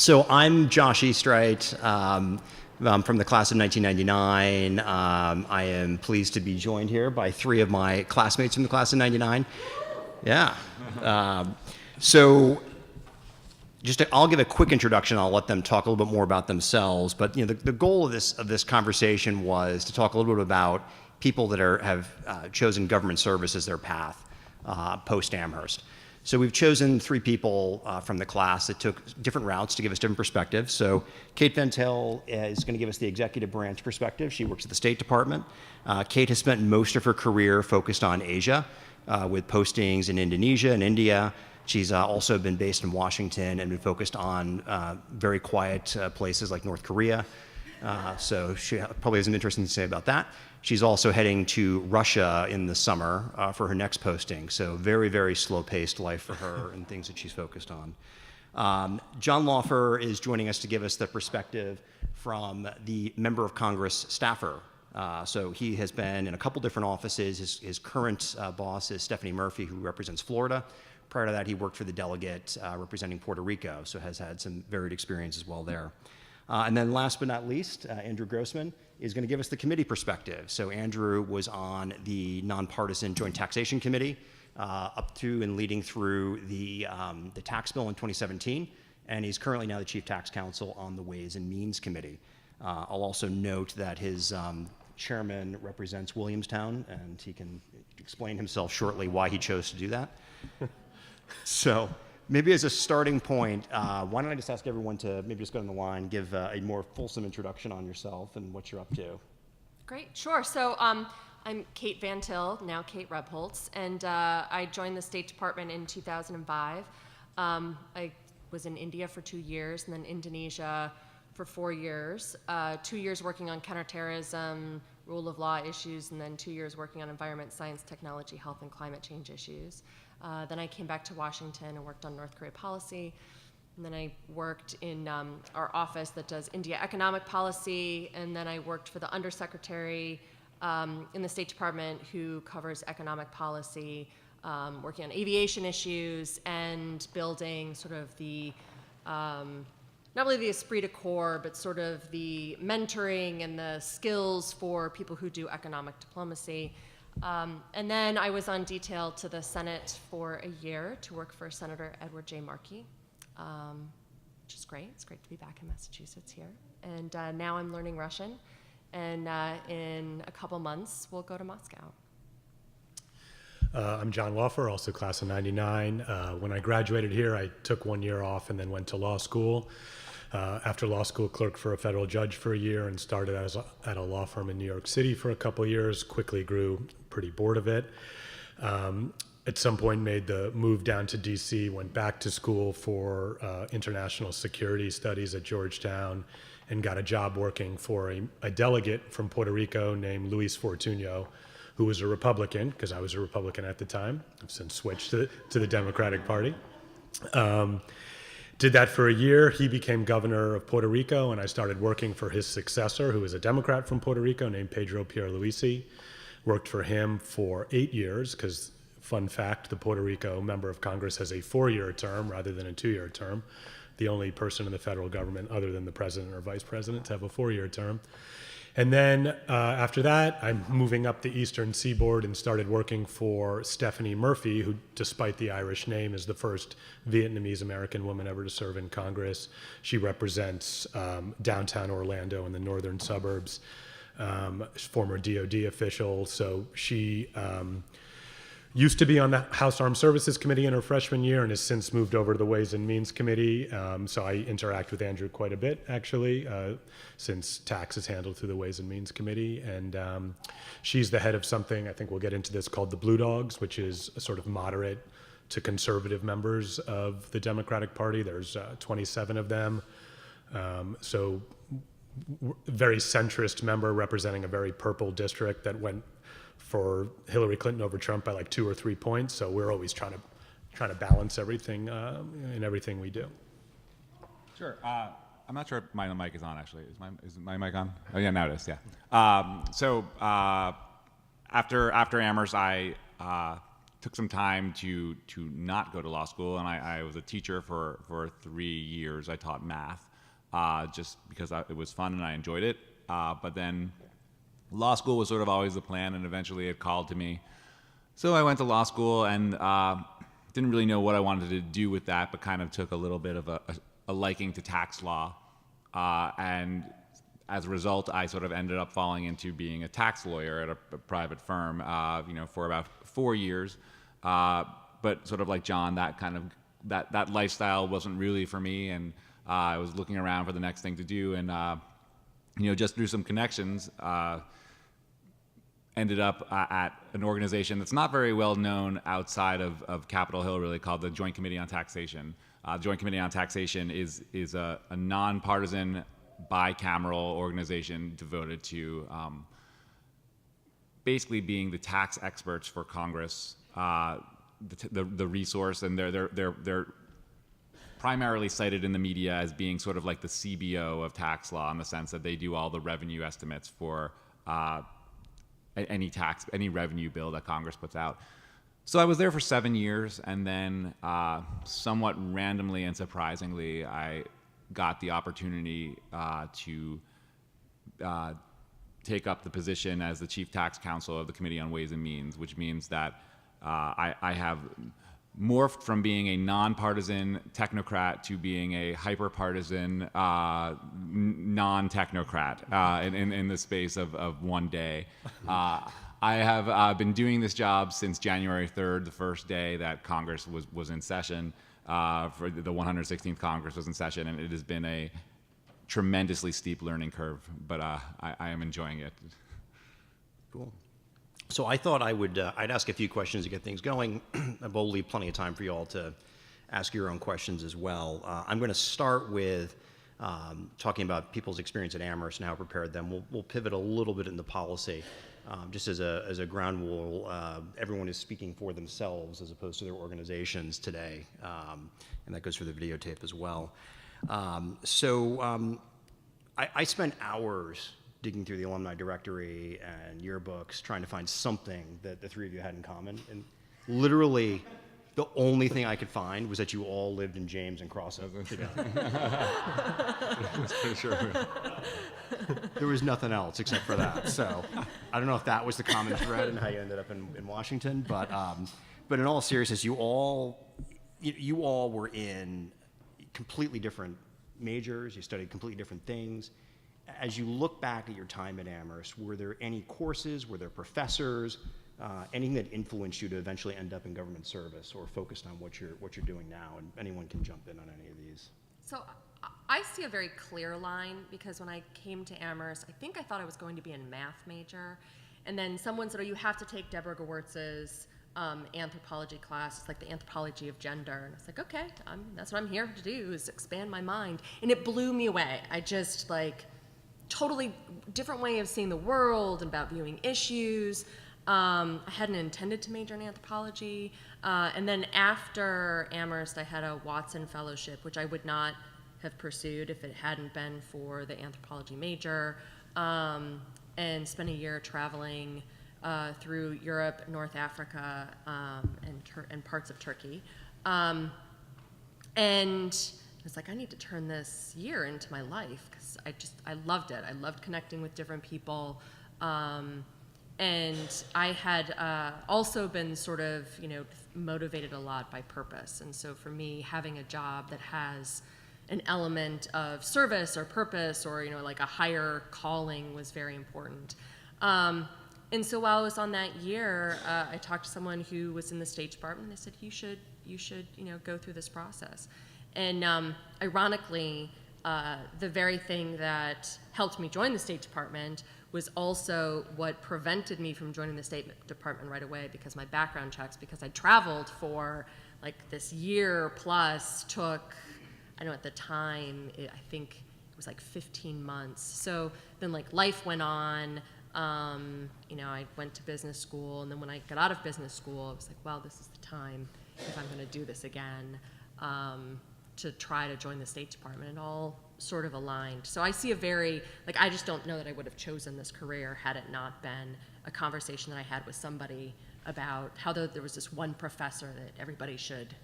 So I'm Josh Eastright. I'm from the class of 1999. I am pleased to be joined here by three of my classmates from the class of 99. Yeah. I'll give a quick introduction. I'll let them talk a little bit more about themselves. But the goal of this conversation was to talk a little bit about people that have chosen government service as their path post Amherst. So we've chosen three people from the class that took different routes to give us different perspectives. So Kate Pentel is going to give us the executive branch perspective. She works at the State Department. Kate has spent most of her career focused on Asia with postings in Indonesia and India. She's also been based in Washington and been focused on very quiet places like North Korea. So she probably has some interesting to say about that. She's also heading to Russia in the summer for her next posting. So very, very slow-paced life for her and things that she's focused on. Jon Laufer is joining us to give us the perspective from the member of Congress staffer. So he has been in a couple different offices. His current boss is Stephanie Murphy, who represents Florida. Prior to that, he worked for the delegate representing Puerto Rico, so has had some varied experience as well there. And then last but not least, Andrew Grossman is going to give us the committee perspective. So Andrew was on the nonpartisan Joint Taxation Committee up to and leading through the tax bill in 2017, and he's currently now the Chief Tax Counsel on the Ways and Means Committee. I'll also note that his chairman represents Williamstown, and he can explain himself shortly why he chose to do that. So maybe as a starting point, why don't I just ask everyone to maybe just go on the line, give a more fulsome introduction on yourself and what you're up to. Great, sure. So I'm Kate Van Til, now Kate Rebholz, and I joined the State Department in 2005. I was in India for 2 years and then Indonesia for 4 years. 2 years working on counterterrorism, rule of law issues, and then 2 years working on environment, science, technology, health, and climate change issues. Then I came back to Washington and worked on North Korea policy. And then I worked in our office that does India economic policy. And then I worked for the undersecretary in the State Department who covers economic policy, working on aviation issues and building sort of the, not really the esprit de corps, but sort of the mentoring and the skills for people who do economic diplomacy. And then I was on detail to the Senate for a year to work for Senator Edward J. Markey, which is great. It's great to be back in Massachusetts here. And now I'm learning Russian, and in a couple months we'll go to Moscow. I'm Jon Laufer, also class of 99. When I graduated here, I took 1 year off and then went to law school. After law school, clerked for a federal judge for a year and started at a law firm in New York City for a couple of years, quickly grew pretty bored of it. At some point made the move down to DC, went back to school for international security studies at Georgetown, and got a job working for a delegate from Puerto Rico named Luis Fortuño, who was a Republican, because I was a Republican at the time. I've since switched to the Democratic Party. Did that for a year. He became governor of Puerto Rico, and I started working for his successor, who was a Democrat from Puerto Rico named Pedro Pierluisi. Worked for him for 8 years, because, fun fact, the Puerto Rico member of Congress has a 4-year term rather than a 2-year term. The only person in the federal government other than the president or vice president to have a 4-year term. And then after that, I'm moving up the Eastern Seaboard and started working for Stephanie Murphy, who, despite the Irish name, is the first Vietnamese American woman ever to serve in Congress. She represents downtown Orlando and the northern suburbs, former DOD official. So she used to be on the House Armed Services Committee in her freshman year and has since moved over to the Ways and Means Committee. So I interact with Andrew quite a bit, actually, since tax is handled through the Ways and Means Committee. And she's the head of something, I think we'll get into this, called the Blue Dogs, which is a sort of moderate to conservative members of the Democratic Party. There's 27 of them. So very centrist member representing a very purple district that went for Hillary Clinton over Trump by like 2 or 3 points. So we're always trying to balance everything in everything we do. Sure. I'm not sure if my mic is on, actually. Is my mic on? Oh, yeah, now it is, yeah. So after Amherst, I took some time to not go to law school, and I was a teacher for 3 years. I taught math just because it was fun and I enjoyed it. But then law school was sort of always the plan, and eventually it called to me. So I went to law school and didn't really know what I wanted to do with that, but kind of took a little bit of a liking to tax law. And as a result, I sort of ended up falling into being a tax lawyer at a private firm, for about 4 years. But sort of like Jon, that lifestyle wasn't really for me, and I was looking around for the next thing to do, and just through some connections, ended up at an organization that's not very well known outside of Capitol Hill, really, called the Joint Committee on Taxation. Joint Committee on Taxation is a nonpartisan, bicameral organization devoted to basically being the tax experts for Congress, the resource, and they're primarily cited in the media as being sort of like the CBO of tax law, in the sense that they do all the revenue estimates for any revenue bill that Congress puts out. So I was there for 7 years, and then somewhat randomly and surprisingly, I got the opportunity to take up the position as the Chief Tax Counsel of the Committee on Ways and Means, which means that I have morphed from being a nonpartisan technocrat to being a hyperpartisan non-technocrat in the space of one day. I have been doing this job since January 3rd, the first day that Congress was in session, for the 116th Congress was in session, and it has been a tremendously steep learning curve, but I am enjoying it. Cool. So I thought I'd ask a few questions to get things going, but we'll leave plenty of time for you all to ask your own questions as well. I'm going to start with talking about people's experience at Amherst and how it prepared them. We'll pivot a little bit into policy. Just as a ground rule, everyone is speaking for themselves as opposed to their organizations today, and that goes for the videotape as well. I spent hours digging through the alumni directory and yearbooks trying to find something that the three of you had in common, and literally the only thing I could find was that you all lived in James and Crossover together. That's pretty sure. There was nothing else except for that. So I don't know if that was the common thread and how you ended up in Washington, but in all seriousness, you all were in completely different majors. You studied completely different things. As you look back at your time at Amherst, were there any courses, were there professors, anything that influenced you to eventually end up in government service or focused on what you're doing now? And anyone can jump in on any of these. So I see a very clear line, because when I came to Amherst, I think I thought I was going to be a math major. And then someone said, oh, you have to take Deborah Gewertz's anthropology class. It's like the anthropology of gender. And I was like, okay, that's what I'm here to do, is expand my mind. And it blew me away. I just totally different way of seeing the world and about viewing issues. I hadn't intended to major in anthropology. And then after Amherst, I had a Watson Fellowship, which I would not have pursued if it hadn't been for the anthropology major, and spent a year traveling through Europe, North Africa, and parts of Turkey. And I was like, I need to turn this year into my life, because I loved it. I loved connecting with different people. And I had also been sort of, motivated a lot by purpose. And so for me, having a job that has an element of service or purpose or, like a higher calling was very important. And so while I was on that year, I talked to someone who was in the State Department. They said, you should, go through this process. And ironically, the very thing that helped me join the State Department was also what prevented me from joining the State Department right away, because my background checks, because I traveled for this year plus, took, I know at the time, I think it was 15 months. So then life went on. I went to business school, and then when I got out of business school, I was like, well, this is the time, if I'm going to do this again, to try to join the State Department. It all sort of aligned. So I see a very, I just don't know that I would have chosen this career had it not been a conversation that I had with somebody about how there was this one professor that everybody should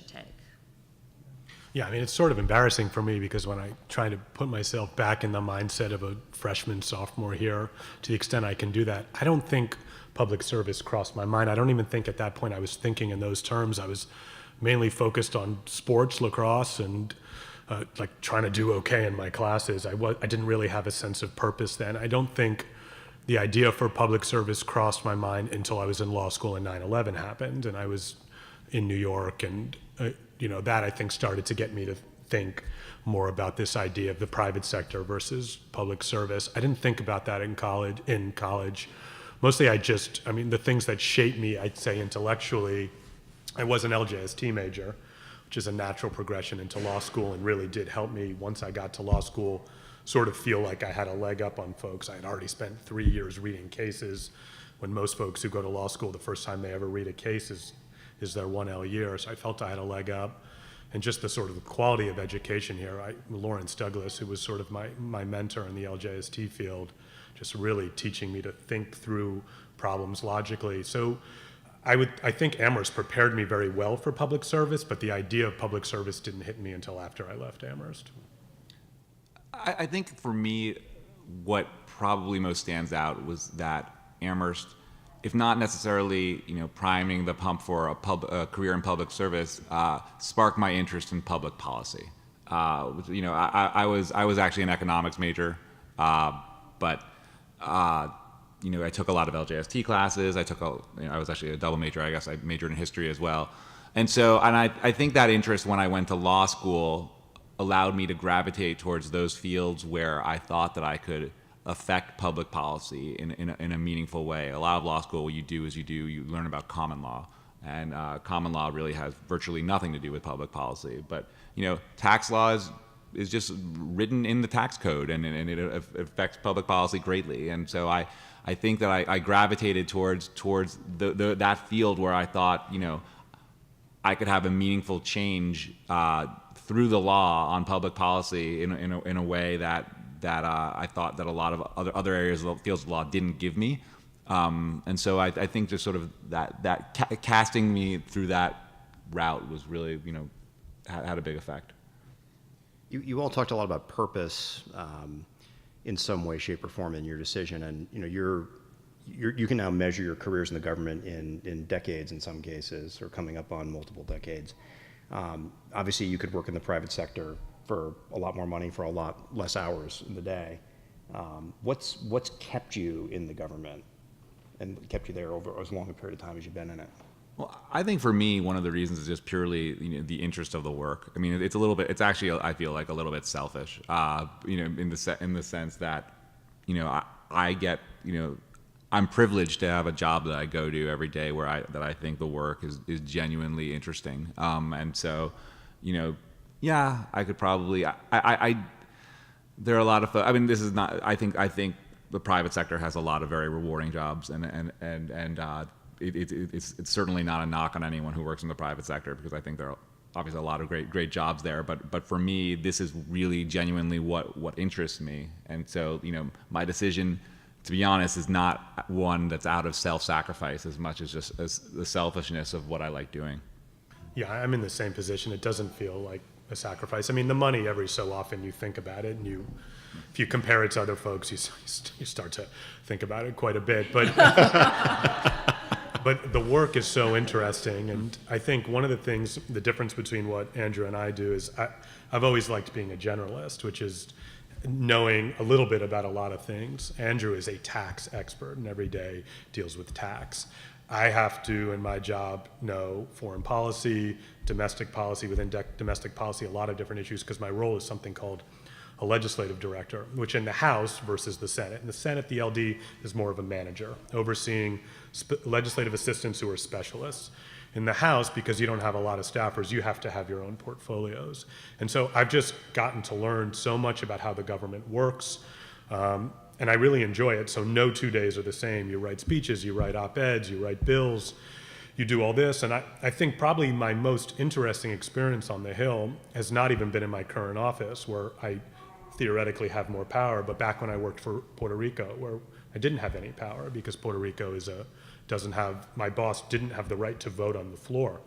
take. Yeah, I mean, it's sort of embarrassing for me because when I try to put myself back in the mindset of a freshman, sophomore here, to the extent I can do that, I don't think public service crossed my mind. I don't even think at that point I was thinking in those terms. I was mainly focused on sports, lacrosse, and like trying to do okay in my classes. I didn't really have a sense of purpose then. I don't think the idea for public service crossed my mind until I was in law school and 9/11 happened, and I was in New York, and that I think started to get me to think more about this idea of the private sector versus public service. I didn't think about that in college. Mostly the things that shaped me, I'd say intellectually, I was an LJST major, which is a natural progression into law school, and really did help me once I got to law school sort of feel like I had a leg up on folks. I had already spent 3 years reading cases, when most folks who go to law school, the first time they ever read a case is their 1L year. So I felt I had a leg up. And just the sort of the quality of education here, Lawrence Douglas, who was sort of my mentor in the LJST field, just really teaching me to think through problems logically. So I think Amherst prepared me very well for public service, but the idea of public service didn't hit me until after I left Amherst. I think for me, what probably most stands out was that Amherst, if not necessarily priming the pump for a career in public service, sparked my interest in public policy. I was actually an economics major, but I took a lot of LJST classes. I was actually a double major. I guess I majored in history as well, and I think that interest when I went to law school allowed me to gravitate towards those fields where I thought that I could affect public policy in a meaningful way. A lot of law school, what you do is you learn about common law, and common law really has virtually nothing to do with public policy. But tax law is just written in the tax code, and it affects public policy greatly. And so I think that I gravitated towards that field where I thought I could have a meaningful change through the law on public policy in a way that I thought that a lot of other areas of the fields of law didn't give me, and so I think just sort of that casting me through that route was really had a big effect. You all talked a lot about purpose in some way, shape, or form in your decision, and you can now measure your careers in the government in decades in some cases, or coming up on multiple decades. Obviously, you could work in the private sector for a lot more money for a lot less hours in the day. What's kept you in the government and kept you there over as long a period of time as you've been in it? Well, I think for me, one of the reasons is just purely the interest of the work. I mean, it's actually I feel like a little bit selfish, in the sense that I get I'm privileged to have a job that I go to every day where I think the work is genuinely interesting, and so yeah, I could probably there are a lot of I mean, this is not I think the private sector has a lot of very rewarding jobs, and it's certainly not a knock on anyone who works in the private sector, because I think there are obviously a lot of great jobs there, but for me, this is really genuinely what interests me. And so my decision, to be honest, is not one that's out of self-sacrifice as much as just as the selfishness of what I like doing. Yeah, I'm in the same position. It doesn't feel like a sacrifice. I mean, the money, every so often you think about it, and if you compare it to other folks, you start to think about it quite a bit. But but the work is so interesting, and I think one of the difference between what Andrew and I do is I've always liked being a generalist, which is knowing a little bit about a lot of things. Andrew is a tax expert and every day deals with tax. I have to, in my job, know foreign policy, domestic policy, within domestic policy, a lot of different issues, because my role is something called a legislative director, which in the House versus the Senate. In the Senate, the LD is more of a manager, overseeing legislative assistants who are specialists. In the House, because you don't have a lot of staffers, you have to have your own portfolios. And so I've just gotten to learn so much about how the government works, and I really enjoy it. So no 2 days are the same. You write speeches, you write op-eds, you write bills, you do all this. And I think probably my most interesting experience on the Hill has not even been in my current office, where I theoretically have more power, but back when I worked for Puerto Rico, where I didn't have any power, because Puerto Rico is a my boss didn't have the right to vote on the floor.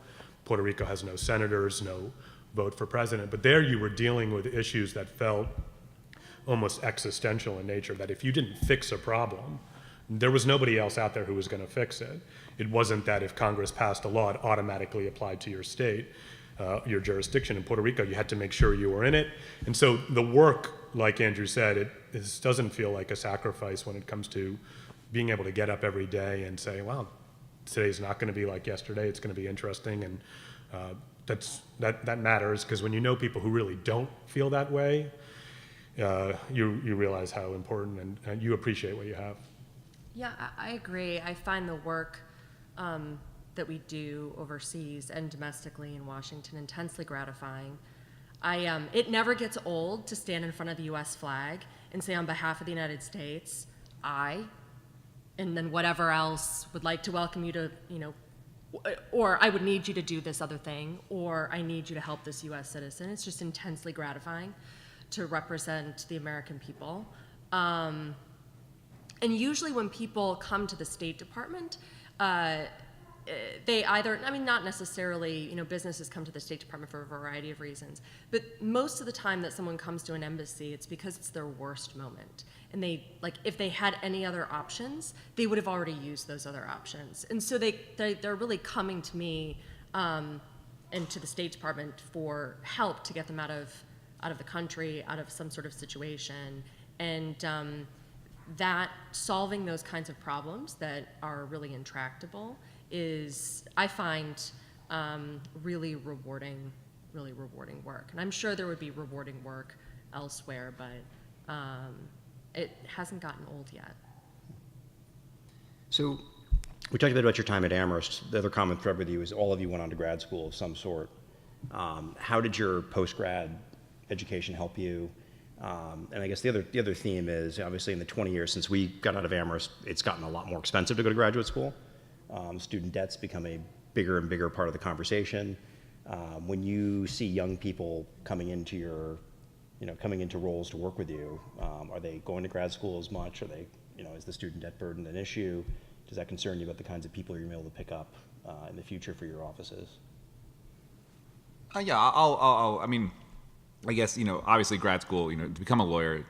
Puerto Rico has no senators, no vote for president, but there you were dealing with issues that felt almost existential in nature, that if you didn't fix a problem, there was nobody else out there who was going to fix it. It wasn't that if Congress passed a law, it automatically applied to your state, your jurisdiction. In Puerto Rico, you had to make sure you were in it. And so the work, like Andrew said, it doesn't feel like a sacrifice when it comes to being able to get up every day and say, wow, today's not going to be like yesterday. It's going to be interesting. And that matters, because when you know people who really don't feel that way, you realize how important and you appreciate what you have. Yeah, I agree. I find the work that we do overseas and domestically in Washington intensely gratifying. It never gets old to stand in front of the U.S. flag and say, on behalf of the United States, and then whatever else would like to welcome you to, or I would need you to do this other thing, or I need you to help this U.S. citizen. It's just intensely gratifying to represent the American people. And usually when people come to the State Department, they either, not necessarily, businesses come to the State Department for a variety of reasons, but most of the time that someone comes to an embassy, it's because it's their worst moment. And if they had any other options, they would have already used those other options. And so they're really coming to me and to the State Department for help to get them out of the country, out of some sort of situation. And that working those kinds of problems that are really intractable is, I find, really rewarding work. And I'm sure there would be rewarding work elsewhere, but it hasn't gotten old yet. So we talked a bit about your time at Amherst. The other common thread with you is all of you went on to grad school of some sort. How did your post-grad education help you? And I guess the other theme is, obviously, in the 20 years since we got out of Amherst, it's gotten a lot more expensive to go to graduate school. Student debt's become a bigger and bigger part of the conversation. When you see young people coming into roles to work with you, are they going to grad school as much? Are they, is the student debt burden an issue? Does that concern you about the kinds of people you're able to pick up in the future for your offices? Yeah, I guess, obviously grad school, to become a lawyer,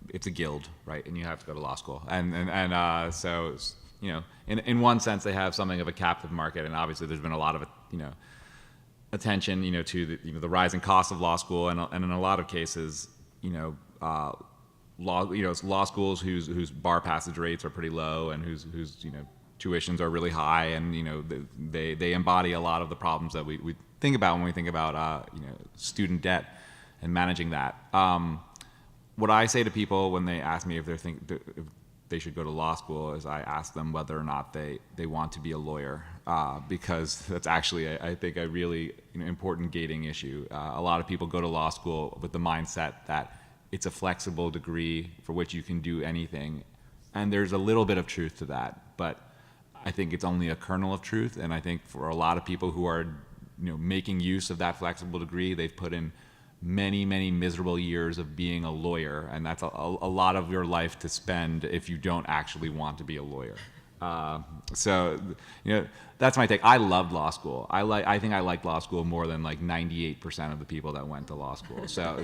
it's a guild, right? And you have to go to law school. So, in one sense, they have something of a captive market. And obviously there's been a lot of, attention, to the rising cost of law school. And in a lot of cases, law schools whose bar passage rates are pretty low and whose tuitions are really high. And, they embody a lot of the problems that we think about when we think about, student debt and managing that. What I say to people when they ask me if they should go to law school is I ask them whether or not they want to be a lawyer, because that's actually, I think, a really important gating issue. A lot of people go to law school with the mindset that it's a flexible degree for which you can do anything, and there's a little bit of truth to that, but I think it's only a kernel of truth. And I think for a lot of people who are making use of that flexible degree, they've put in many, many miserable years of being a lawyer, and that's a lot of your life to spend if you don't actually want to be a lawyer. So that's my take. I loved law school. I think I liked law school more than 98% of the people that went to law school. So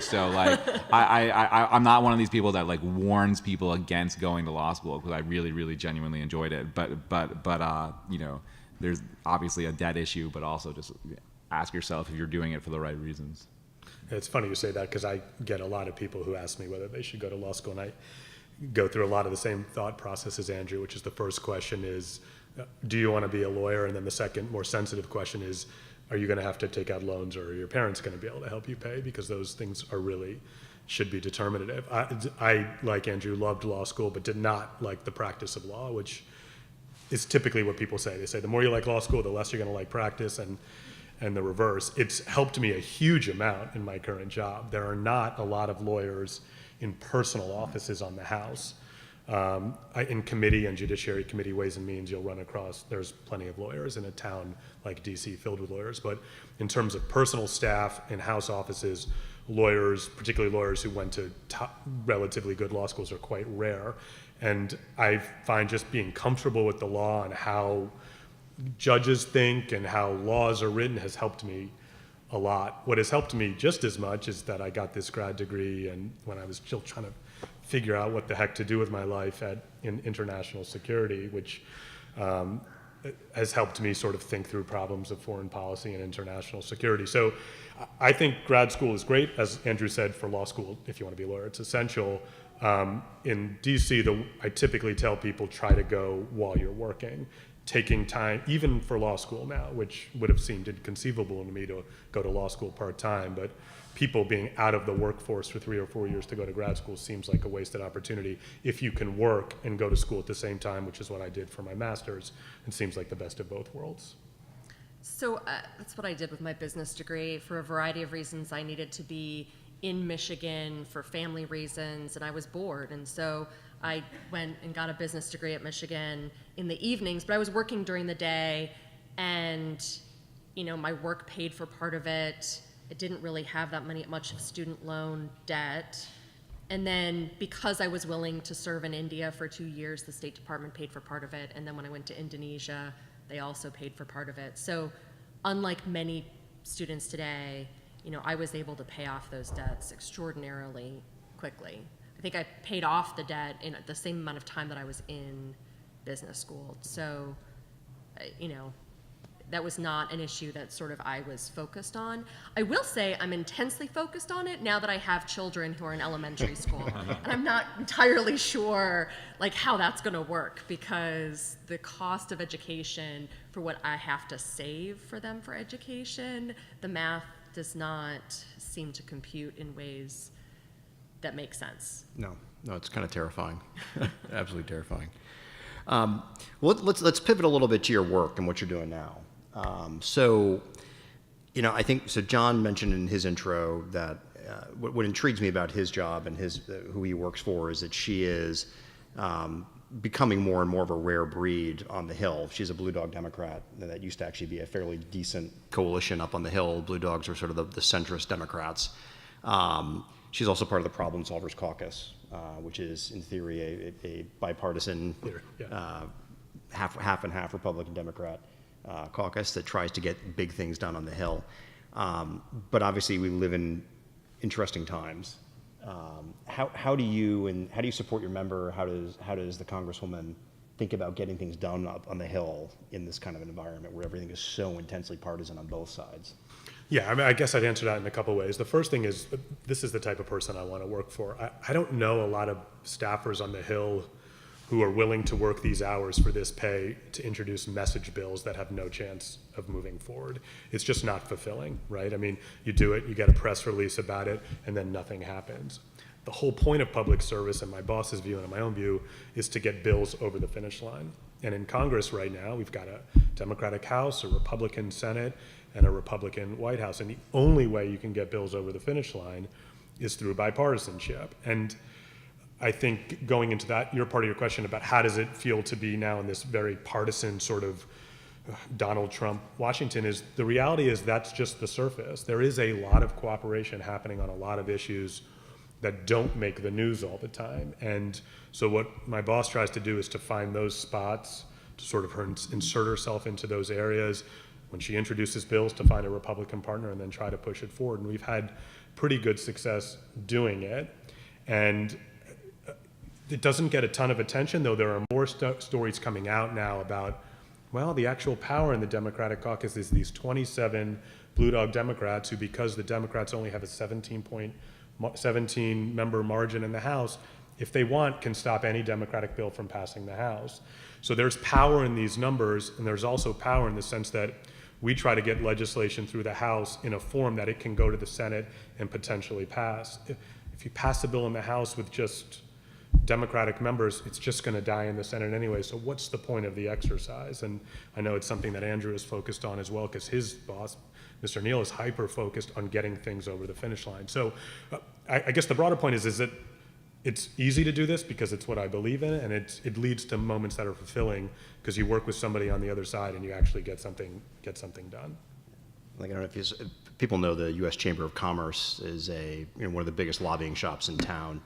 I'm not one of these people that warns people against going to law school, because I really, really genuinely enjoyed it. But there's obviously a debt issue, but also just ask yourself if you're doing it for the right reasons. It's funny you say that, because I get a lot of people who ask me whether they should go to law school, and I go through a lot of the same thought process as Andrew, which is the first question is, do you want to be a lawyer? And then the second, more sensitive question is, are you going to have to take out loans, or are your parents going to be able to help you pay? Because those things should be determinative. I, like Andrew, loved law school, but did not like the practice of law, which is typically what people say. They say the more you like law school, the less you're going to like practice, and the reverse. It's helped me a huge amount in my current job. There are not a lot of lawyers in personal offices on the House. In committee and Judiciary Committee, Ways and Means, you'll run across, there's plenty of lawyers in a town like DC filled with lawyers. But in terms of personal staff in House offices, lawyers, particularly lawyers who went to relatively good law schools, are quite rare. And I find just being comfortable with the law and how judges think and how laws are written has helped me a lot. What has helped me just as much is that I got this grad degree, and when I was still trying to figure out what the heck to do with my life in international security, which has helped me sort of think through problems of foreign policy and international security. So I think grad school is great, as Andrew said, for law school. If you want to be a lawyer, it's essential. In DC, I typically tell people try to go while you're working, taking time, even for law school now, which would have seemed inconceivable to me to go to law school part-time, but people being out of the workforce for 3 or 4 years to go to grad school seems like a wasted opportunity. If you can work and go to school at the same time, which is what I did for my master's, it seems like the best of both worlds. So that's what I did with my business degree. For a variety of reasons, I needed to be in Michigan for family reasons, and I was bored. And so I went and got a business degree at Michigan in the evenings, but I was working during the day, and my work paid for part of it. It didn't really have that much of student loan debt. And then because I was willing to serve in India for 2 years, the State Department paid for part of it. And then when I went to Indonesia, they also paid for part of it. So unlike many students today, I was able to pay off those debts extraordinarily quickly. I think I paid off the debt in the same amount of time that I was in business school. So, that was not an issue that sort of I was focused on. I will say I'm intensely focused on it now that I have children who are in elementary school. And I'm not entirely sure how that's gonna work, because the cost of education for what I have to save for them for education, the math does not seem to compute in ways that make sense. No, it's kind of terrifying. Absolutely terrifying. Well, let's pivot a little bit to your work and what you're doing now. I think Jon mentioned in his intro that what intrigues me about his job and who he works for is that she is becoming more and more of a rare breed on the Hill. She's a Blue Dog Democrat. That used to actually be a fairly decent coalition up on the Hill. Blue Dogs are sort of the centrist Democrats. She's also part of the Problem Solvers Caucus, which is in theory a bipartisan half and half Republican Democrat caucus that tries to get big things done on the Hill. But obviously we live in interesting times. How do you support your member? How does the Congresswoman think about getting things done up on the Hill in this kind of an environment where everything is so intensely partisan on both sides? Yeah, I guess I'd answer that in a couple ways. The first thing is, this is the type of person I want to work for. I don't know a lot of staffers on the Hill who are willing to work these hours for this pay to introduce message bills that have no chance of moving forward. It's just not fulfilling, right? I mean, you do it, you get a press release about it, and then nothing happens. The whole point of public service, in my boss's view and in my own view, is to get bills over the finish line. And in Congress right now, we've got a Democratic House, a Republican Senate, and a Republican White House. And the only way you can get bills over the finish line is through bipartisanship. And I think going into that, your part of your question about how does it feel to be now in this very partisan sort of Donald Trump Washington, is the reality is that's just the surface. There is a lot of cooperation happening on a lot of issues that don't make the news all the time. And so what my boss tries to do is to find those spots, to sort of insert herself into those areas when she introduces bills, to find a Republican partner and then try to push it forward. And we've had pretty good success doing it. And it doesn't get a ton of attention, though there are more stories coming out now about, well, the actual power in the Democratic caucus is these 27 Blue Dog Democrats who, because the Democrats only have a 17-member margin in the House, if they want, can stop any Democratic bill from passing the House. So there's power in these numbers, and there's also power in the sense that we try to get legislation through the House in a form that it can go to the Senate and potentially pass. If you pass a bill in the House with just Democratic members, it's just going to die in the Senate anyway. So what's the point of the exercise? And I know it's something that Andrew is focused on as well, because his boss, Mr. Neal, is hyper-focused on getting things over the finish line. So I guess the broader point is that it's easy to do this because it's what I believe in, and it leads to moments that are fulfilling because you work with somebody on the other side and you actually get something done. Like, I don't know if people know the U.S. Chamber of Commerce is one of the biggest lobbying shops in town.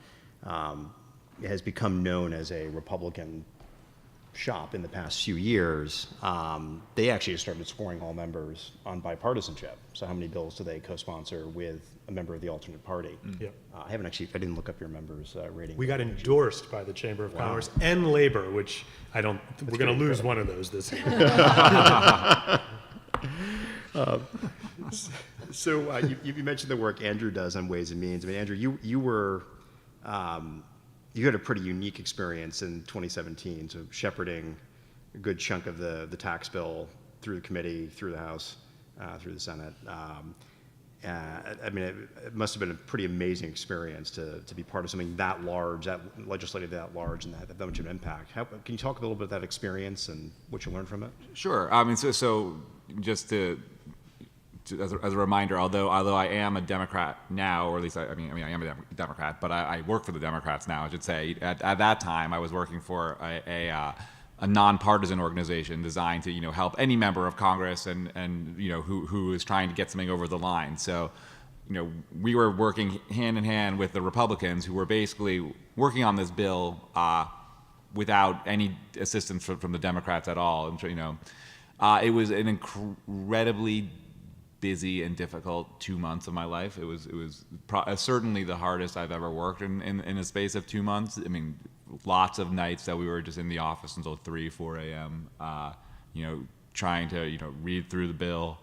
has become known as a Republican shop in the past few years, they actually started scoring all members on bipartisanship. So how many bills do they co-sponsor with a member of the alternate party? Yeah. I didn't look up your members' rating. We got endorsed by the Chamber of Commerce and Labor, which we're going to lose one of those this year. So you mentioned the work Andrew does on Ways and Means. I mean, Andrew, you had a pretty unique experience in 2017, so shepherding a good chunk of the tax bill through the committee, through the House, through the Senate. I mean, it must have been a pretty amazing experience to be part of something that large, that legislative that large, and that much of an impact. Can you talk a little bit about that experience and what you learned from it? Sure. I mean, so just as a reminder, although I am a Democrat now, or at least I am a Democrat, but I work for the Democrats now, I should say. At that time, I was working for a nonpartisan organization designed to help any member of Congress and who is trying to get something over the line. So we were working hand in hand with the Republicans who were basically working on this bill without any assistance from the Democrats at all. And it was an incredibly busy and difficult 2 months of my life. It was certainly the hardest I've ever worked in a space of 2 months. I mean, lots of nights that we were just in the office until 3, 4 a.m. Trying to read through the bill,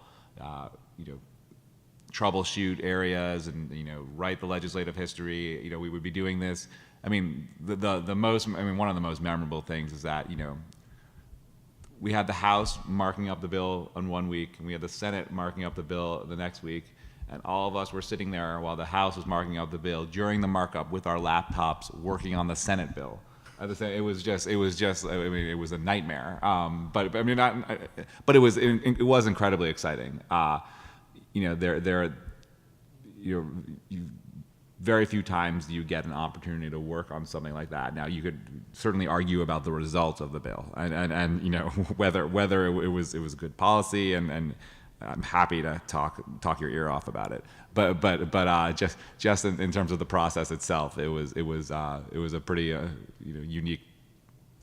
troubleshoot areas, and write the legislative history. We would be doing this. I mean, one of the most memorable things is that we had the House marking up the bill on 1 week, and we had the Senate marking up the bill the next week, and all of us were sitting there while the House was marking up the bill during the markup with our laptops working on the Senate bill. It was just. I mean, it was a nightmare. But it was incredibly exciting. Very few times do you get an opportunity to work on something like that. Now, you could certainly argue about the results of the bill and whether it was good policy, and I'm happy to talk your ear off about it. But just in terms of the process itself, it was a pretty unique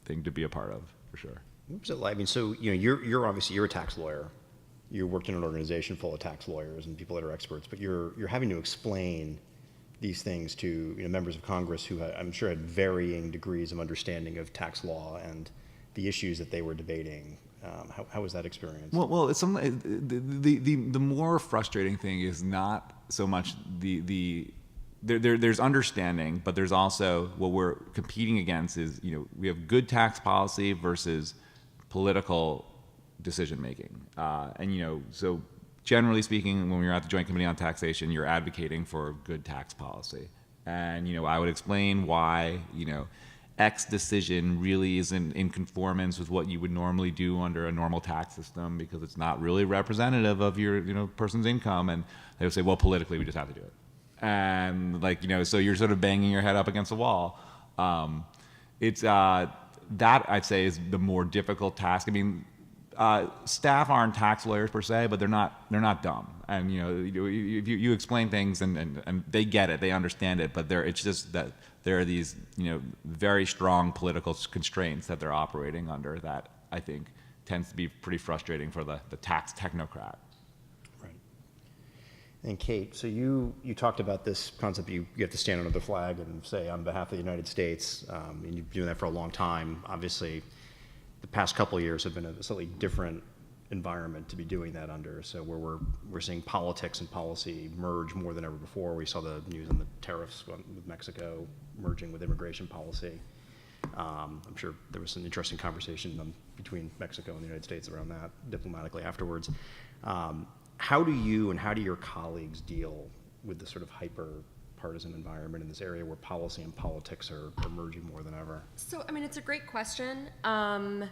thing to be a part of, for sure. What was it like? I mean, so you're obviously a tax lawyer. You worked in an organization full of tax lawyers and people that are experts, but you're having to explain these things to members of Congress who I'm sure had varying degrees of understanding of tax law and the issues that they were debating. How was that experience? Well, it's the more frustrating thing is not so much there's understanding, but there's also what we're competing against is we have good tax policy versus political decision making, so. Generally speaking, when you're at the Joint Committee on Taxation, you're advocating for good tax policy. And, I would explain why, X decision really isn't in conformance with what you would normally do under a normal tax system because it's not really representative of your, person's income. And they would say, well, politically, we just have to do it. And, so you're sort of banging your head up against a wall. That, I'd say, is the more difficult task. I mean, staff aren't tax lawyers per se, but they're not dumb. And you explain things and they get it, they understand it. But it's just that there are these very strong political constraints that they're operating under that I think tends to be pretty frustrating for the tax technocrat. Right. And Kate, so you talked about this concept. You have to stand under the flag and say on behalf of the United States, and you've been doing that for a long time. Obviously, the past couple of years have been a slightly different environment to be doing that under. So where we're seeing politics and policy merge more than ever before. We saw the news on the tariffs with Mexico merging with immigration policy. I'm sure there was an interesting conversation between Mexico and the United States around that diplomatically afterwards. How do you and how do your colleagues deal with the sort of hyper-partisan environment in this area where policy and politics are merging more than ever? So, I mean, it's a great question. I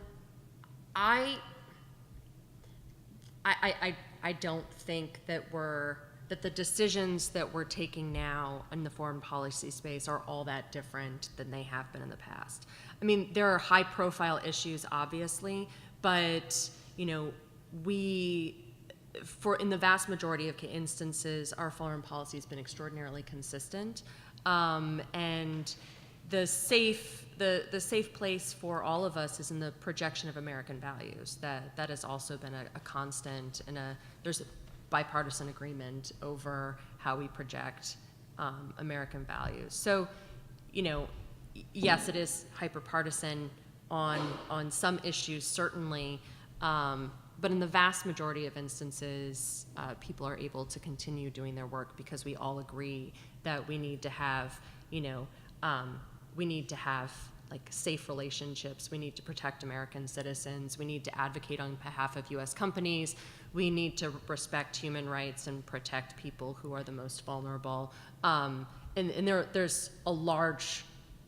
don't think that the decisions that we're taking now in the foreign policy space are all that different than they have been in the past. I mean, there are high-profile issues, obviously, but in the vast majority of instances, our foreign policy has been extraordinarily consistent, and the safe place for all of us is in the projection of American values. That has also been a constant, and there's a bipartisan agreement over how we project American values. So, yes, it is hyper-partisan on some issues, certainly, but in the vast majority of instances, people are able to continue doing their work because we all agree that we need to have, like safe relationships. We need to protect American citizens. We need to advocate on behalf of U.S. companies. We need to respect human rights and protect people who are the most vulnerable. And there's a large,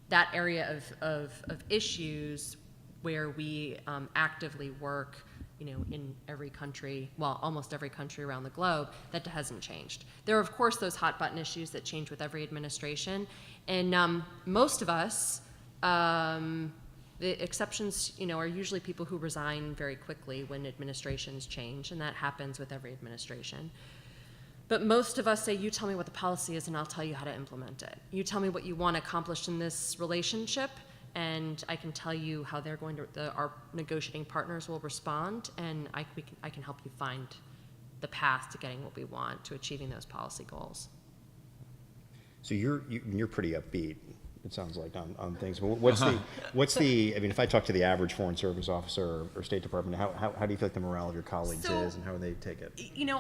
that area of issues where we actively work, in every country, well, almost every country around the globe, that hasn't changed. There are, of course, those hot button issues that change with every administration, and most of us, the exceptions, are usually people who resign very quickly when administrations change, and that happens with every administration. But most of us say, you tell me what the policy is and I'll tell you how to implement it. You tell me what you want accomplished in this relationship, and I can tell you how they're going to, our negotiating partners will respond, and I can help you find the path to getting what we want, to achieving those policy goals. So you're pretty upbeat, it sounds like, on things. But what's the? I mean, if I talk to the average Foreign Service officer or State Department, how do you feel like the morale of your colleagues is, and how do they take it?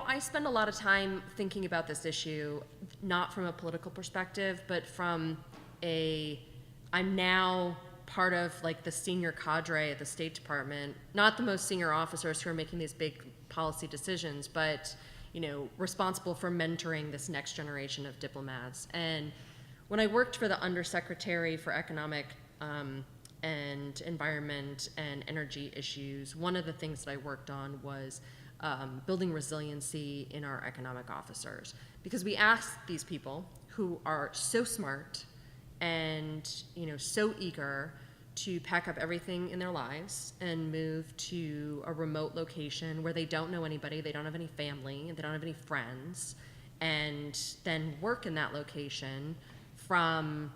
I spend a lot of time thinking about this issue, not from a political perspective, but from I'm now part of like the senior cadre at the State Department, not the most senior officers who are making these big policy decisions, but responsible for mentoring this next generation of diplomats. And when I worked for the Undersecretary for Economic and Environment and Energy Issues, one of the things that I worked on was building resiliency in our economic officers, because we asked these people who are so smart and so eager to pack up everything in their lives and move to a remote location where they don't know anybody, they don't have any family, they don't have any friends, and then work in that location from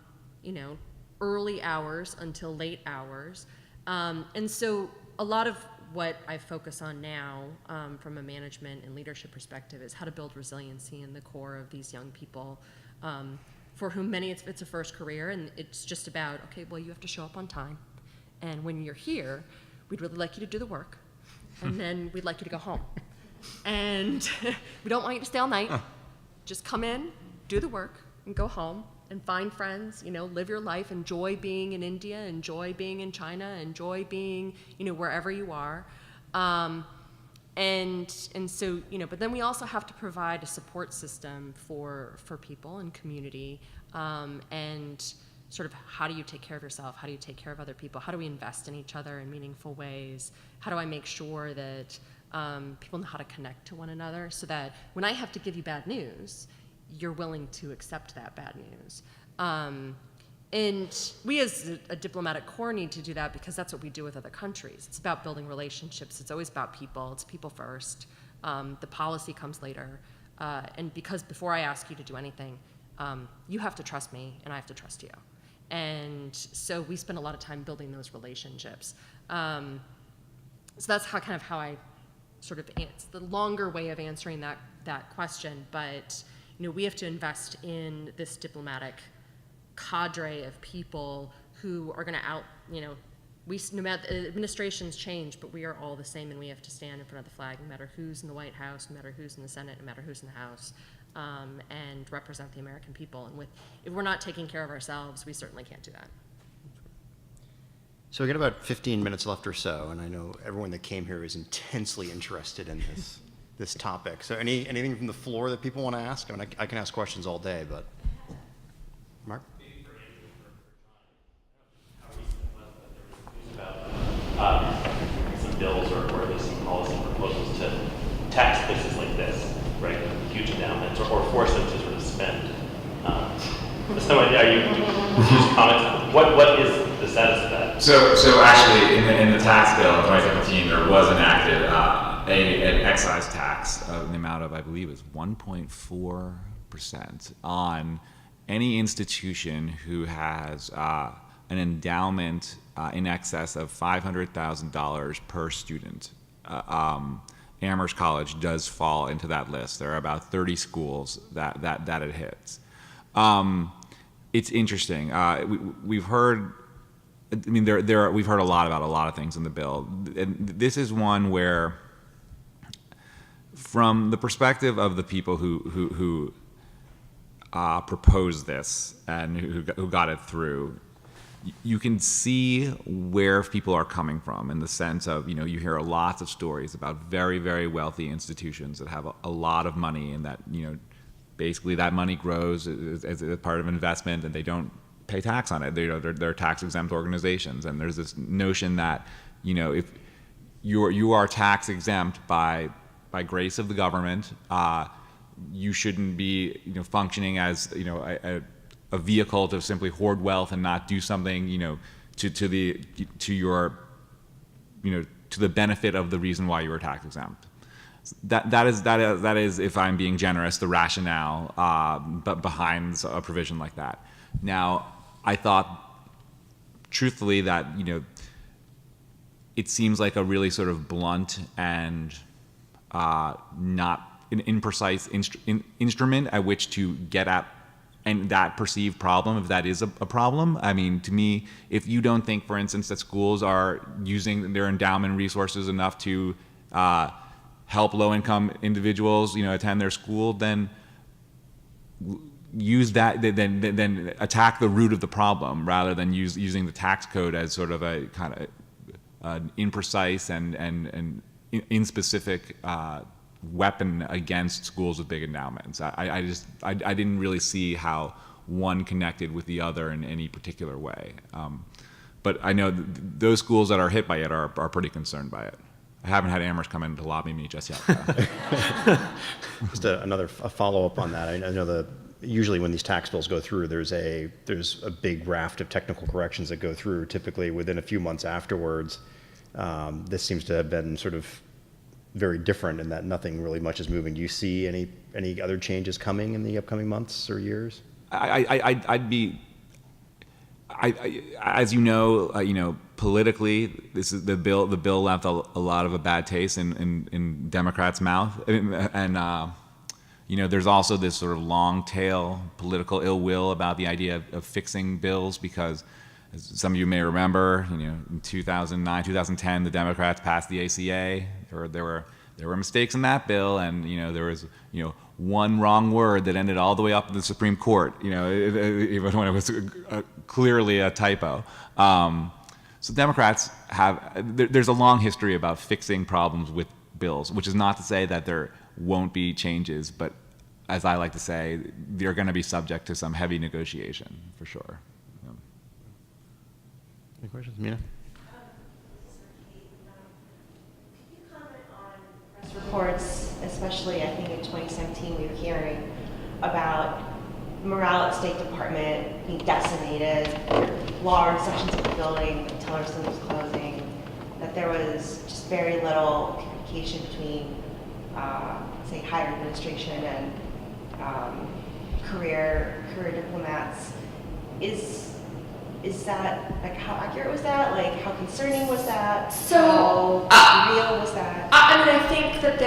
early hours until late hours. And so a lot of what I focus on now from a management and leadership perspective is how to build resiliency in the core of these young people, for whom many it's a first career, and it's just about, okay, well, you have to show up on time, and when you're here, we'd really like you to do the work, and then we'd like you to go home, and we don't want you to stay all night. Just come in, do the work, and go home, and find friends, live your life, enjoy being in India, enjoy being in China, enjoy being, wherever you are. And so, but then we also have to provide a support system for people and community, and sort of how do you take care of yourself? How do you take care of other people? How do we invest in each other in meaningful ways? How do I make sure that people know how to connect to one another, so that when I have to give you bad news, you're willing to accept that bad news? And we as a diplomatic corps need to do that, because that's what we do with other countries. It's about building relationships. It's always about people. It's people first. The policy comes later. And because before I ask you to do anything, you have to trust me and I have to trust you. And so we spend a lot of time building those relationships. So that's how I sort of, it's the longer way of answering that question. But we have to invest in this diplomatic cadre of people who are going to no matter administrations change, but we are all the same, and we have to stand in front of the flag, no matter who's in the White House, no matter who's in the Senate, no matter who's in the House, and represent the American people. And if we're not taking care of ourselves, we certainly can't do that. So we got about 15 minutes left or so, and I know everyone that came here is intensely interested in this topic. So anything from the floor that people want to ask? I mean, I can ask questions all day, but Mark? Some bills or at least some policy proposals to tax places like this, right? Huge endowments, or force them to sort of spend. Are you just comment? What is the status of that? So actually, in the tax bill in 2017, there was enacted an excise tax in the amount of, I believe, is 1.4% on any institution who has an endowment in excess of $500,000 per student, Amherst College does fall into that list. There are about 30 schools that it hits. It's interesting. We've heard. I mean, we've heard a lot about a lot of things in the bill, and this is one where, from the perspective of the people who proposed this and who got it through, you can see where people are coming from in the sense of, you hear lots of stories about very, very wealthy institutions that have a lot of money, and that, basically that money grows as a part of investment, and they don't pay tax on it. They're tax exempt organizations, and there's this notion that, if you are tax exempt by grace of the government, you shouldn't be functioning as a vehicle to simply hoard wealth and not do something to the benefit of the reason why you were tax exempt. That is, if I'm being generous, the rationale but behind a provision like that. Now, I thought, truthfully, that it seems like a really sort of blunt and not an imprecise instrument at which to get at and that perceived problem, if that is a problem. I mean, to me, if you don't think, for instance, that schools are using their endowment resources enough to help low-income individuals, attend their school, then use that, then attack the root of the problem rather than using the tax code as sort of a kind of imprecise and inspecific weapon against schools with big endowments. I didn't really see how one connected with the other in any particular way. But I know those schools that are hit by it are pretty concerned by it. I haven't had Amherst come in to lobby me just yet. Just a follow-up on that. I know usually when these tax bills go through, there's a big raft of technical corrections that go through, typically within a few months afterwards. This seems to have been sort of very different in that nothing really much is moving. Do you see any other changes coming in the upcoming months or years? As politically, this is the bill left a lot of a bad taste in Democrats' mouth, and there's also this sort of long tail political ill will about the idea of fixing bills, because as some of you may remember, in 2009, 2010, the Democrats passed the ACA. There were mistakes in that bill, and there was one wrong word that ended all the way up in the Supreme Court. Even when it was clearly a typo. So Democrats there's a long history about fixing problems with bills, which is not to say that there won't be changes, but as I like to say, they're going to be subject to some heavy negotiation for sure. Any questions, Mina? Could you comment on press reports, especially I think in 2017 we were hearing about morale at State Department being decimated, large sections of the building until our system was closing, that there was just very little communication between, say, higher administration and career diplomats. Is that, like, how accurate was that? Like, how concerning was that? So, how real was that? I mean, I think that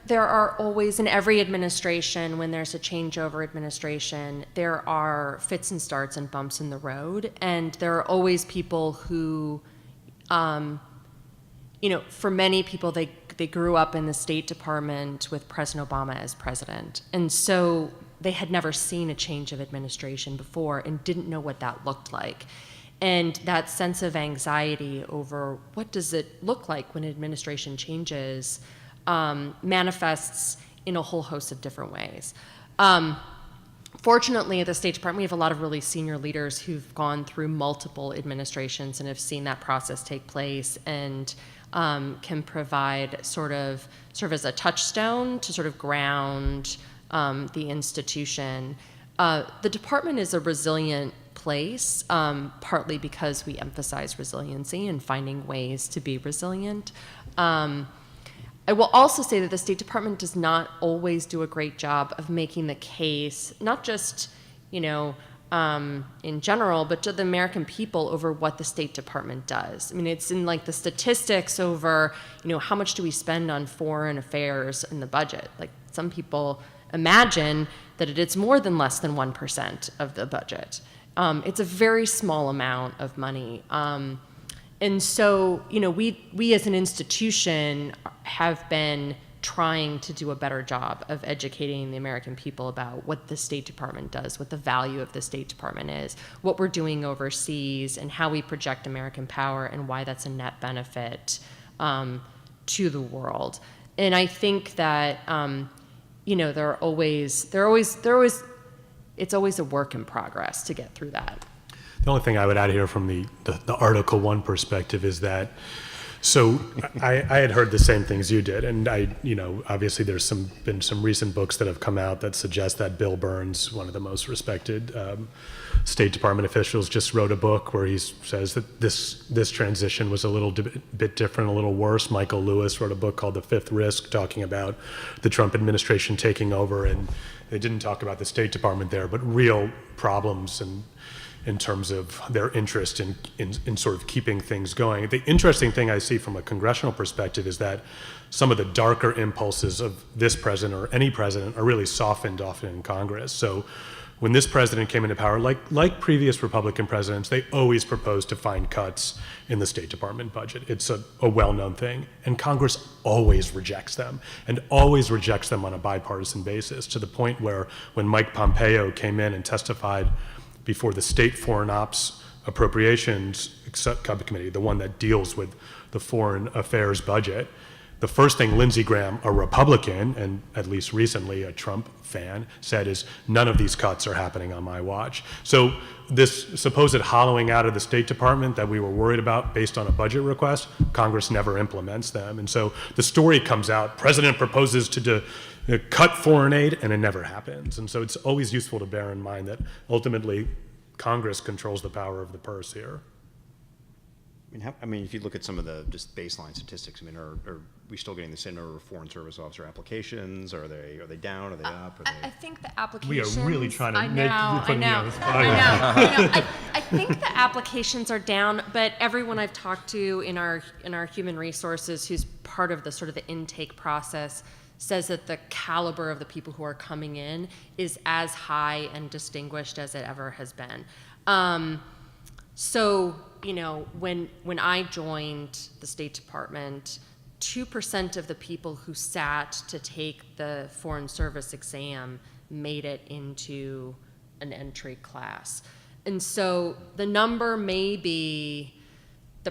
there are always, in every administration, when there's a changeover administration, there are fits and starts and bumps in the road. And there are always people who, for many people, they grew up in the State Department with President Obama as president. And so they had never seen a change of administration before and didn't know what that looked like. And that sense of anxiety over what does it look like when administration changes manifests in a whole host of different ways. Fortunately, at the State Department, we have a lot of really senior leaders who've gone through multiple administrations and have seen that process take place, and can serve as a touchstone to sort of ground the institution. The department is a resilient place, partly because we emphasize resiliency and finding ways to be resilient. I will also say that the State Department does not always do a great job of making the case, not just in general, but to the American people over what the State Department does. I mean, it's in like the statistics over, how much do we spend on foreign affairs in the budget? Like some people imagine that it's more than less than 1% of the budget. It's a very small amount of money. And so, we as an institution have been trying to do a better job of educating the American people about what the State Department does, what the value of the State Department is, what we're doing overseas, and how we project American power, and why that's a net benefit to the world. And I think that it's always a work in progress to get through that. The only thing I would add here from the Article 1 perspective is that, so I had heard the same things you did, and obviously there's been some recent books that have come out that suggest that Bill Burns, one of the most respected State Department officials, just wrote a book where he says that this transition was a little bit different, a little worse. Michael Lewis wrote a book called The Fifth Risk, talking about the Trump administration taking over, and they didn't talk about the State Department there, but real problems and in terms of their interest in sort of keeping things going. The interesting thing I see from a congressional perspective is that some of the darker impulses of this president or any president are really softened often in Congress. So when this president came into power, like previous Republican presidents, they always proposed to find cuts in the State Department budget. It's a well-known thing. And Congress always rejects them, and always rejects them on a bipartisan basis, to the point where when Mike Pompeo came in and testified before the State Foreign Ops Appropriations Subcommittee, the one that deals with the foreign affairs budget, the first thing Lindsey Graham, a Republican, and at least recently a Trump fan, said is, none of these cuts are happening on my watch. So this supposed hollowing out of the State Department that we were worried about based on a budget request, Congress never implements them. And so the story comes out, President proposes to cut foreign aid, and it never happens. And so it's always useful to bear in mind that ultimately Congress controls the power of the purse here. If you look at some of the just baseline statistics, are we still getting the same number of foreign service officer applications? Are they down? Are they up? I think the applications. We are really trying to I make you put me know. on the spot. I think the applications are down, but everyone I've talked to in our human resources who's part of the sort of the intake process says that the caliber of the people who are coming in is as high and distinguished as it ever has been. So, when I joined the State Department, 2% of the people who sat to take the Foreign Service exam made it into an entry class. And so the number the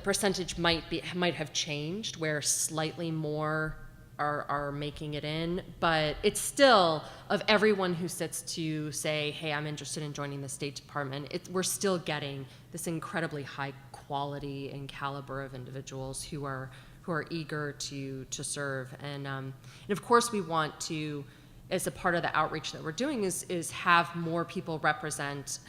percentage might have changed, where slightly more are making it in, but it's still, of everyone who sits to say, hey, I'm interested in joining the State Department, we're still getting this incredibly high quality and caliber of individuals who are eager to serve. And of course we want to, as a part of the outreach that we're doing, is have more people represent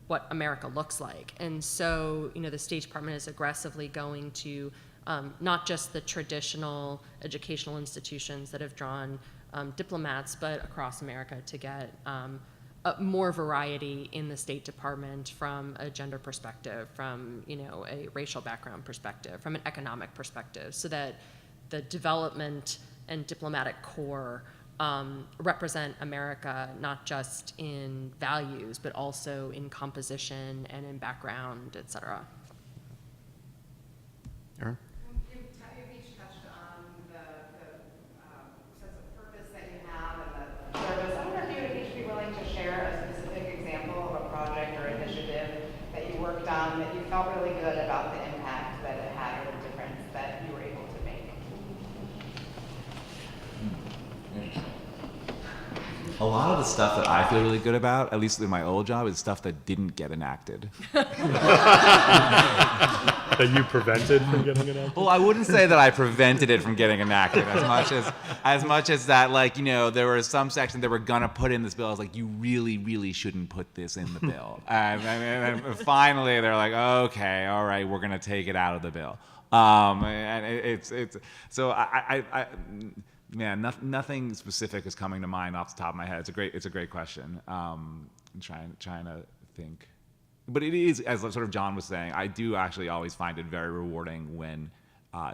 what America looks like. And so, the State Department is aggressively going to not just the traditional educational institutions that have drawn diplomats, but across America, to get more variety in the State Department from a gender perspective, from a racial background perspective, from an economic perspective, so that the development and diplomatic corps represent America not just in values, but also in composition and in background, et cetera. Aaron? You've each touched on the sense of purpose that you have and the service. I wonder if you would each be willing to share a specific example of a project or initiative that you worked on that you felt really good about the impact that it had, or the difference that you were able to make. A lot of the stuff that I feel really good about, at least in my old job, is stuff that didn't get enacted. That you prevented from getting enacted? Well, I wouldn't say that I prevented it from getting enacted as much as that, there was some section they were gonna put in this bill. I was like, you really, really shouldn't put this in the bill. And finally, they're like, okay, all right, we're gonna take it out of the bill. And it's so Man, nothing specific is coming to mind off the top of my head. It's a great question. trying to think. But it is, as sort of John was saying, I do actually always find it very rewarding when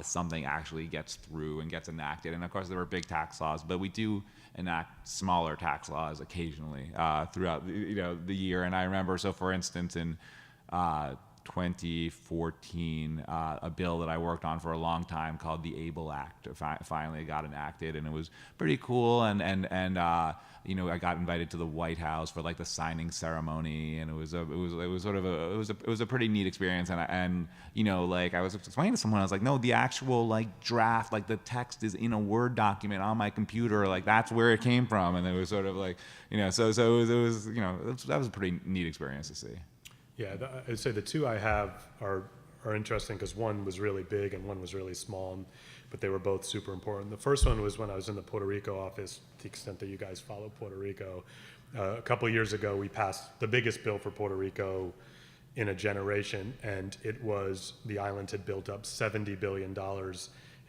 something actually gets through and gets enacted. And of course, there are big tax laws, but we do enact smaller tax laws occasionally throughout the year. And I remember, so for instance, in 2014, a bill that I worked on for a long time called the ABLE Act finally got enacted, and it was pretty cool. And I got invited to the White House for like the signing ceremony, and it was a pretty neat experience. And like I was explaining to someone, I was like, no, the actual like draft, like the text is in a Word document on my computer, like that's where it came from. And it was sort of like, so it was that was a pretty neat experience to see. Yeah, I'd say the two I have are interesting because one was really big and one was really small, but they were both super important. The first one was when I was in the Puerto Rico office, to the extent that you guys follow Puerto Rico. A couple of years ago, we passed the biggest bill for Puerto Rico in a generation, and it was the island had built up $70 billion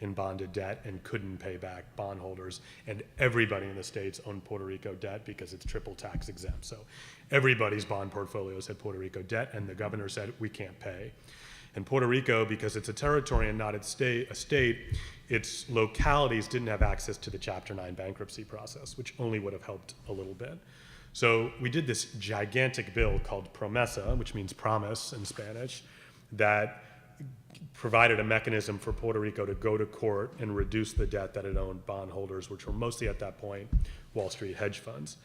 in bonded debt and couldn't pay back bondholders, and everybody in the States owned Puerto Rico debt because it's triple tax exempt. So everybody's bond portfolios had Puerto Rico debt, and the governor said, we can't pay. And Puerto Rico, because it's a territory and not a state, its localities didn't have access to the Chapter 9 bankruptcy process, which only would have helped a little bit. So we did this gigantic bill called Promesa, which means promise in Spanish, that provided a mechanism for Puerto Rico to go to court and reduce the debt that it owed bondholders, which were mostly at that point Wall Street hedge funds,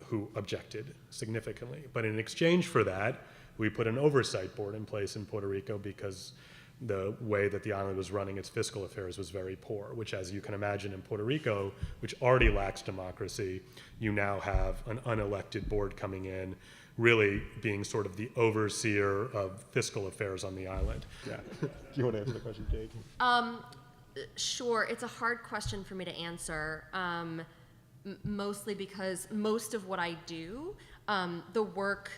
who objected significantly. But in exchange for that, we put an oversight board in place in Puerto Rico because the way that the island was running its fiscal affairs was very poor, which, as you can imagine, in Puerto Rico, which already lacks democracy, you now have an unelected board coming in, really being sort of the overseer of fiscal affairs on the island. Yeah. Do you want to answer the question, Jake? Sure. It's a hard question for me to answer, mostly because most of what I do, the work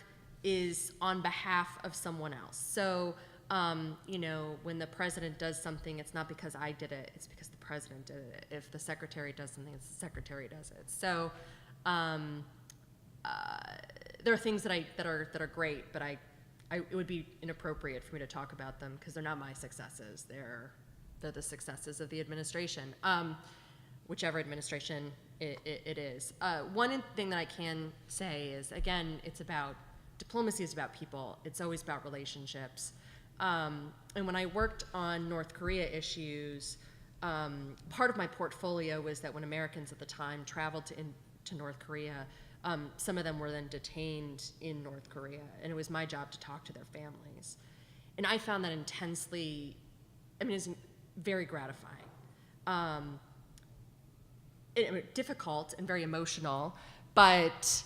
is on behalf of someone else. So, when the president does something, it's not because I did it, it's because the president did it. If the secretary does something, it's the secretary does it. So, there are things that are great, but it would be inappropriate for me to talk about them because they're not my successes. They're the successes of the administration, whichever administration it is. One thing that I can say is, again, diplomacy is about people. It's always about relationships. And when I worked on North Korea issues, part of my portfolio was that when Americans at the time traveled to North Korea, some of them were then detained in North Korea, and it was my job to talk to their families. And I found that it's very gratifying. Difficult and very emotional, but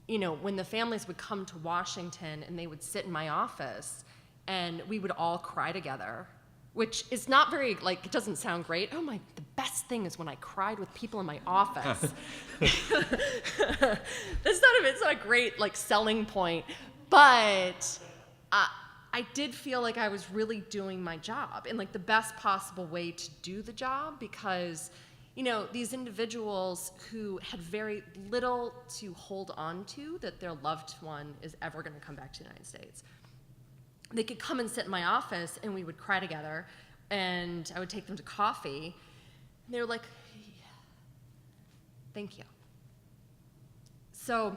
when the families would come to Washington and they would sit in my office and we would all cry together, which is not very, it doesn't sound great. The best thing is when I cried with people in my office. It's not a great, selling point, but I did feel like I was really doing my job in, the best possible way to do the job because, these individuals who had very little to hold on to that their loved one is ever going to come back to the United States. They could come and sit in my office and we would cry together and I would take them to coffee. And they were like, thank you. So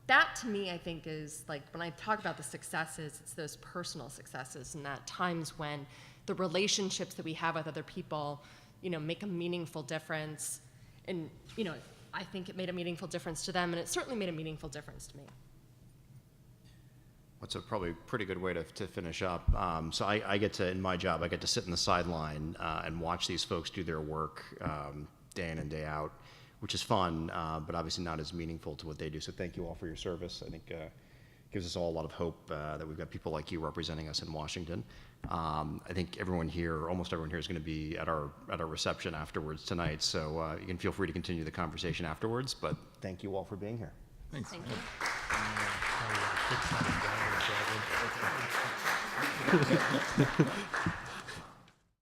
that to me, I think is when I talk about the successes, it's those personal successes and that times when the relationships that we have with other people, make a meaningful difference. And, I think it made a meaningful difference to them and it certainly made a meaningful difference to me. That's a probably pretty good way to finish up. So I get to, in my job, I get to sit in the sideline and watch these folks do their work day in and day out, which is fun, but obviously not as meaningful to what they do. So thank you all for your service. I think gives us all a lot of hope that we've got people like you representing us in Washington. I think almost everyone here is going to be at our reception afterwards tonight. So you can feel free to continue the conversation afterwards, but thank you all for being here. Thanks. Thank you. Thank you.